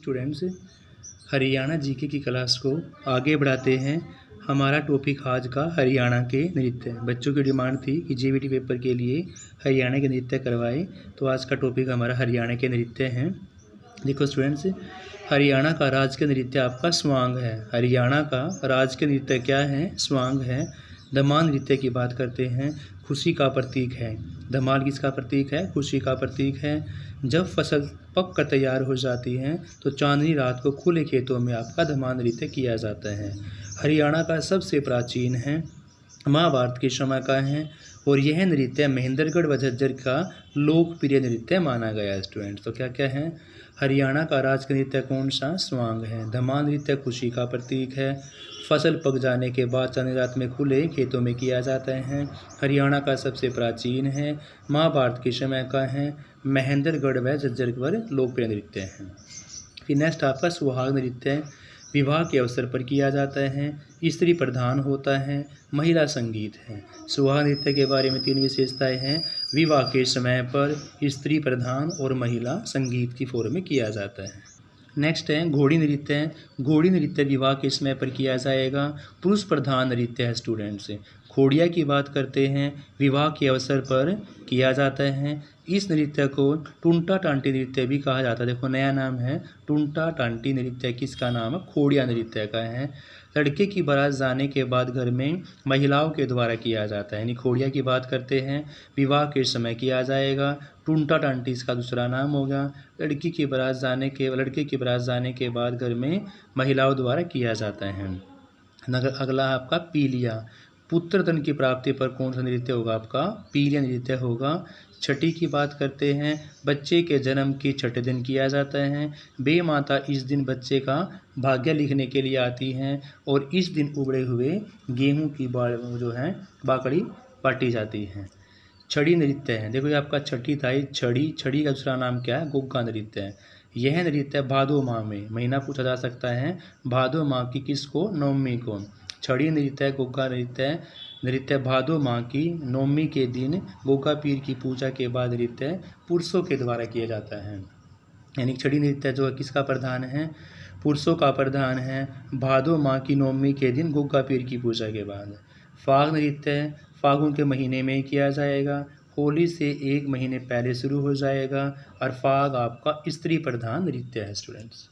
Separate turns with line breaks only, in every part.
Students, Haryana GK की class को आगे बढ़ाते हैं। हमारा टॉपिक आज का हरियाणा के नृत्य। बच्चों की डिमांड थी कि जेबीटी पेपर के लिए हरियाणा के नृत्य करवाए, तो आज का टॉपिक हमारा हरियाणा के नृत्य हैं। देखो स्टूडेंट्स, हरियाणा का राजकीय नृत्य आपका स्वांग है। हरियाणा का राजकीय नृत्य क्या है? स्वांग है। धमाल नृत्य की बात करते हैं, खुशी का प्रतीक है। धमाल किसका प्रतीक है? खुशी का प्रतीक है। जब फसल पक कर तैयार हो जाती है तो चांदनी रात को खुले खेतों में आपका धमाल नृत्य किया जाता है। हरियाणा का सबसे प्राचीन है, महाभारत के समय का है, और यह नृत्य महेंद्रगढ़ व झज्जर का लोकप्रिय नृत्य माना गया है। स्टूडेंट, तो क्या क्या है? हरियाणा का राजकीय नृत्य कौन सा? स्वांग है। धमाल नृत्य खुशी का प्रतीक है। फसल पक जाने के बाद चांदनी रात में खुले खेतों में किया जाता है। हरियाणा का सबसे प्राचीन है, महाभारत के समय का है, महेंद्रगढ़ व झज्जर पर लोकप्रिय नृत्य है। फिर नेक्स्ट आपका सुहाग नृत्य विवाह के अवसर पर किया जाता है, स्त्री प्रधान होता है, महिला संगीत है। सुहाग नृत्य के बारे में 3 विशेषताएं हैं। विवाह के समय पर स्त्री प्रधान और महिला संगीत की फॉर्म में किया जाता है। नेक्स्ट है घोड़ी नृत्य। घोड़ी नृत्य विवाह के समय पर किया जाएगा, पुरुष प्रधान नृत्य है। स्टूडेंट्स, घोड़िया की बात करते हैं, विवाह के अवसर पर किया जाता है। इस नृत्य को टुंटा टांटी नृत्य भी कहा जाता है। देखो नया नाम है, टुंटा टांटी नृत्य किसका नाम है? खोड़िया नृत्य का है। लड़के की बारात जाने के बाद घर में महिलाओं के द्वारा किया जाता है, यानी खोड़िया की बात करते हैं, विवाह के समय किया जाएगा। टुंटा टांटी इसका दूसरा नाम होगा। लड़के की बारात जाने के बाद घर में महिलाओं द्वारा किया जाता है। अगला आपका पीलिया। पुत्र धन की प्राप्ति पर कौन सा नृत्य होगा? आपका पीलिया नृत्य होगा। छठी की बात करते हैं, बच्चे के जन्म के छठे दिन किया जाता है। बे माता इस दिन बच्चे का भाग्य लिखने के लिए आती हैं और इस दिन उबड़े हुए गेहूं की बाकड़ी बांटी जाती है। छड़ी नृत्य है। देखो ये आपका छठी था, छड़ी का दूसरा नाम क्या है? गुग्गा नृत्य है। यह नृत्य भादो माह में, महीना पूछा जा सकता है, भादो माह की किसको? नवमी को। छड़ी नृत्य, गुग्गा नृत्य भादो माह की नवमी के दिन गोगा पीर की पूजा के बाद नृत्य पुरुषों के द्वारा किया जाता है। यानी छड़ी नृत्य जो है किसका प्रधान है? पुरुषों का प्रधान है, भादो माह की नवमी के दिन गोगा पीर की पूजा के बाद। फाग नृत्य फागुन के महीने में किया जाएगा, होली से 1 महीने पहले शुरू हो जाएगा, और फाग आपका स्त्री प्रधान नृत्य है। स्टूडेंट्स,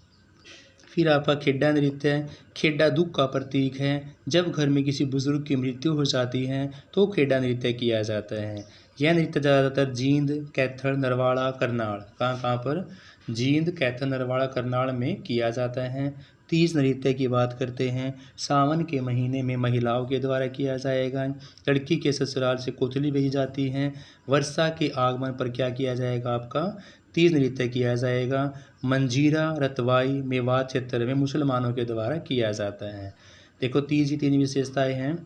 फिर आपका खेड्डा नृत्य है। खेड्डा दुख का प्रतीक है। जब घर में किसी बुजुर्ग की मृत्यु हो जाती है तो खेड्डा नृत्य किया जाता है। यह नृत्य ज़्यादातर जींद, कैथल, नरवाड़ा, करनाल, कहाँ पर? जींद, कैथल, नरवाड़ा, करनाल में किया जाता है। तीज नृत्य की बात करते हैं, सावन के महीने में महिलाओं के द्वारा किया जाएगा। लड़की के ससुराल से कोथली भेजी जाती है। वर्षा के आगमन पर क्या किया जाएगा? आपका तीज नृत्य किया जाएगा। मंजीरा, रतवाई, मेवात क्षेत्र में मुसलमानों के द्वारा किया जाता है। देखो तीज की 3 विशेषताएं हैं।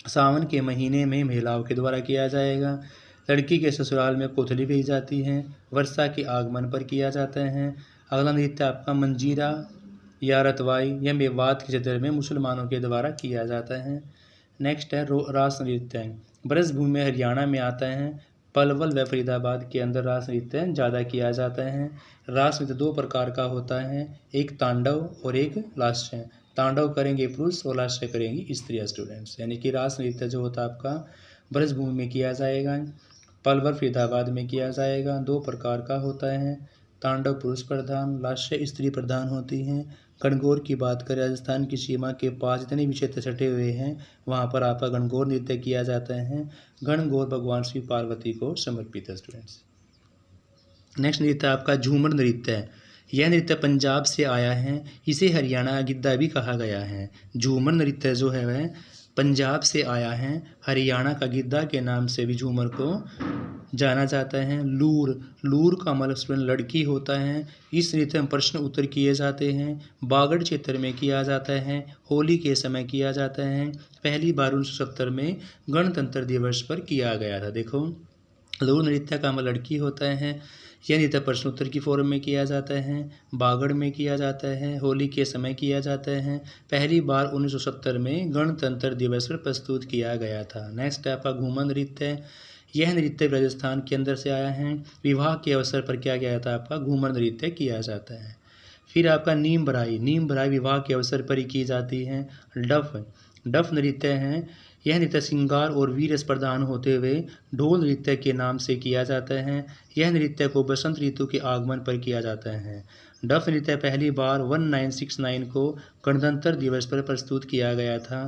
सावन के महीने में महिलाओं के द्वारा किया जाएगा। लड़की के ससुराल में कोथली भेजी जाती है। वर्षा के आगमन पर किया जाता है। अगला नृत्य आपका मंजीरा या रतवाई या मेवात के क्षेत्र में मुसलमानों के द्वारा किया जाता है। नेक्स्ट है रास नृत्य। ब्रज भूमि में हरियाणा में आता है। पलवल व फरीदाबाद के अंदर रास नृत्य ज़्यादा किया जाता है। रास नृत्य 2 प्रकार का होता है, एक तांडव और एक लास्य। तांडव करेंगे पुरुष और लास्य करेंगी स्त्रियाँ। स्टूडेंट्स, यानी कि रास नृत्य जो होता है आपका ब्रजभूमि में किया जाएगा, पलवल फरीदाबाद में किया जाएगा। 2 प्रकार का होता है, तांडव पुरुष प्रधान, लास्य स्त्री प्रधान होती हैं। गणगौर की बात करें, राजस्थान की सीमा के पास जितने भी क्षेत्र सटे हुए हैं वहाँ पर आपका गणगौर नृत्य किया जाता है। गणगौर भगवान श्री पार्वती को समर्पित है। स्टूडेंट्स, नेक्स्ट नृत्य आपका झूमर नृत्य है। यह नृत्य पंजाब से आया है, इसे हरियाणा गिद्दा भी कहा गया है। झूमर नृत्य जो है वह पंजाब से आया है, हरियाणा का गिद्दा के नाम से भी झूमर को जाना जाता है। लूर का मतलब स्टूडेंट लड़की होता है। इस नृत्य में प्रश्न उत्तर किए जाते हैं। बागड़ क्षेत्र में किया जाता है, होली के समय किया जाता है। पहली बार 1970 में गणतंत्र दिवस पर किया गया था। देखो लूर नृत्य का मतलब लड़की होता है। यह नृत्य प्रश्न उत्तर की फॉर्म में किया जाता है, बागड़ में किया जाता है, होली के समय किया जाता है। पहली बार 1970 में गणतंत्र दिवस पर प्रस्तुत किया गया था। नेक्स्ट है आपका घूमर नृत्य। यह नृत्य राजस्थान के अंदर से आया है। विवाह के अवसर पर क्या गया था? आपका घूमर नृत्य किया जाता है। फिर आपका नीम भराई विवाह के अवसर पर ही की जाती है। डफ नृत्य हैं, यह नृत्य श्रृंगार और वीर प्रधान होते हुए ढोल नृत्य के नाम से किया जाता है। यह नृत्य को बसंत ऋतु के आगमन पर किया जाता है। डफ नृत्य पहली बार 1969 को गणतंत्र दिवस पर प्रस्तुत किया गया था।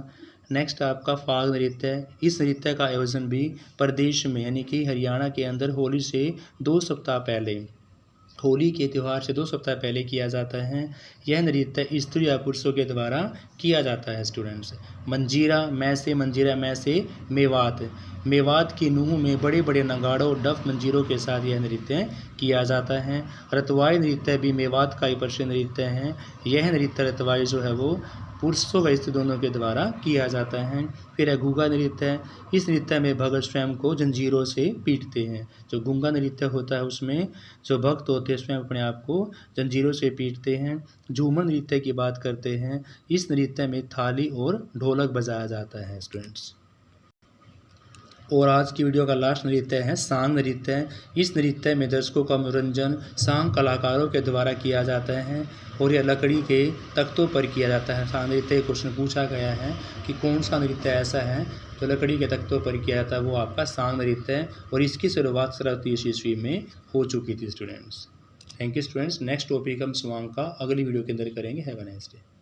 नेक्स्ट आपका फाग नृत्य। इस नृत्य का आयोजन भी प्रदेश में यानी कि हरियाणा के अंदर होली से 2 सप्ताह पहले, होली के त्यौहार से 2 सप्ताह पहले किया जाता है। यह नृत्य स्त्री या पुरुषों के द्वारा किया जाता है स्टूडेंट्स। मंजीरा मैं से मेवात की नूह में बड़े बड़े नगाड़ों डफ मंजीरों के साथ यह नृत्य किया जाता है। रतवाई नृत्य भी मेवात का ही प्रसिद्ध नृत्य है। यह नृत्य रतवाई जो है वो पुरुषों व स्त्री दोनों के द्वारा किया जाता है। फिर है गूंगा नृत्य। इस नृत्य में भगत स्वयं को जंजीरों से पीटते हैं। जो गूंगा नृत्य होता है उसमें जो भक्त होते हैं स्वयं अपने आप को जंजीरों से पीटते हैं। झूमर नृत्य की बात करते हैं। इस नृत्य में थाली और ढोलक बजाया जाता है स्टूडेंट्स। और आज की वीडियो का लास्ट नृत्य है सांग नृत्य। इस नृत्य में दर्शकों का मनोरंजन सांग कलाकारों के द्वारा किया जाता है और यह लकड़ी के तख्तों पर किया जाता है। सांग नृत्य क्वेश्चन पूछा गया है कि कौन सा नृत्य ऐसा है जो लकड़ी के तख्तों पर किया जाता है, वो आपका सांग नृत्य है और इसकी शुरुआत 1730 ईस्वी में हो चुकी थी students. Thank you students. Next topic हम स्वांग का अगली वीडियो के अंदर करेंगे। Have a nice day.